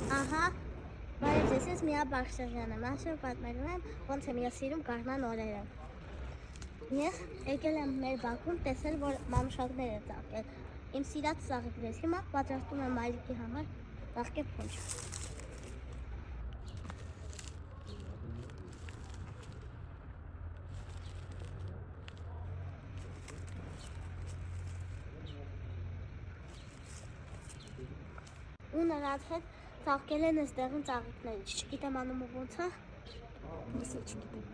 Ահա, բարև ձեզ, ես Միա Բախշեղյանն եմ, այսօր պատմելու եմ, ոնց եմ ես սիրում գարնան օրերը։ Ես եկել եմ մեր բակում, տեսել, որ մանուշակներ է ծաղկել։ Իմ սիրած ծաղիկներից, հիմա պատրաստում եմ մայրիկի համար ծաղկե փունջ։ Ու նրանց հետ ծաղկել են այստեղին ծաղիկներից, չգիտեմ անումը ոնց է։ Ես էլ չգիտեմ։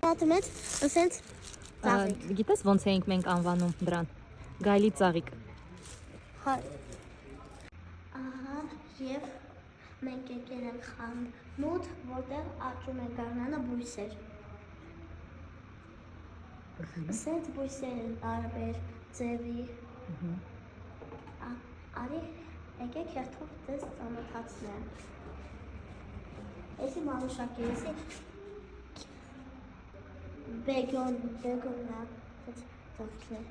Պատում ես, ասենց ծաղիկ։ Գիտես ոնց էինք մենք անվանում դրան։ Գայլի ծաղիկ։ Հա։ Ահա, եւ մենք եկել ենք խանութ, որտեղ աճում են գարնանը բույսեր։ Ասենց բույսեր են տարբեր ձևի։ Արի, եկեք հերթով ձեզ ծանոթացնեմ։ Էսի մանուշակի, էսի բեգոննա, ծաղկներ։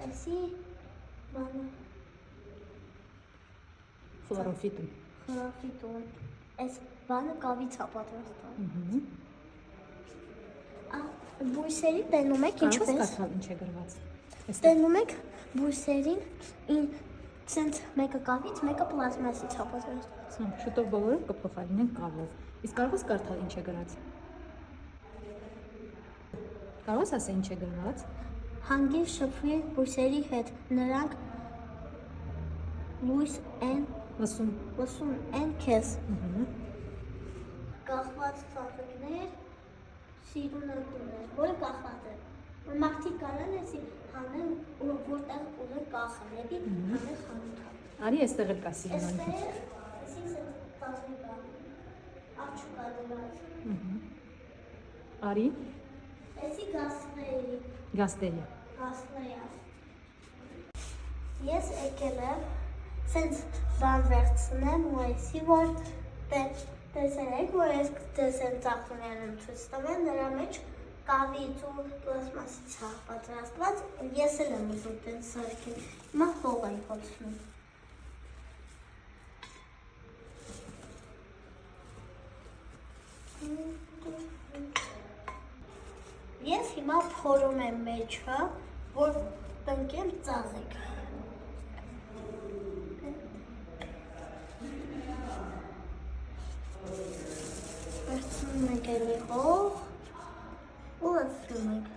Էսի բանը խլորոֆիտուն։ Էս բանը կավից է պատրաստում։ Բույսերի տենում եք ինչպես։ Կարո՞ղ ես կարդալ ինչ է գրված։ Տենում եք բույսերին ցենց մեկը կավից, մեկը պլազմասից է պատրաստված։ Շուտով բոլորը կփոխարինենք կավով։ Իսկ կարող ես կարդալ ինչ է գրված։ Կարող ես ասել ինչ է գրված։ Հանգիր շփվի բույսերի հետ, նրանք լույս են լսում են քեզ։ Կախված ծաղիկներ, սիրունակներ, որը կախված է։ Մարդիկ կարան էսի հանեն ու որտեղ ուղը կախեն, եպի հանեն խանութը։ Արի այստեղ էլ կա սիրունանքի։ Էսի ծաղիկա, աչուկա դրած։ Արի։ Էսի գասների։ Գաստերիա։ Ես եկել եմ, սենց բան վերցնեմ ու էսի, որ տեսերեք, որ ես դες եմ ծաղկներ եմ ցույց տվել, նրա մեջ կավից ու պլաստմասից է պատրաստված, ես էլ եմ ուզում տենց սարքել, հիմա հող եմ հոցնում։ Ես հիմա փորում եմ մեջը, որ տնկեմ ծաղիկ։ Վերցնում ենք էլի հող ու լցնում ենք։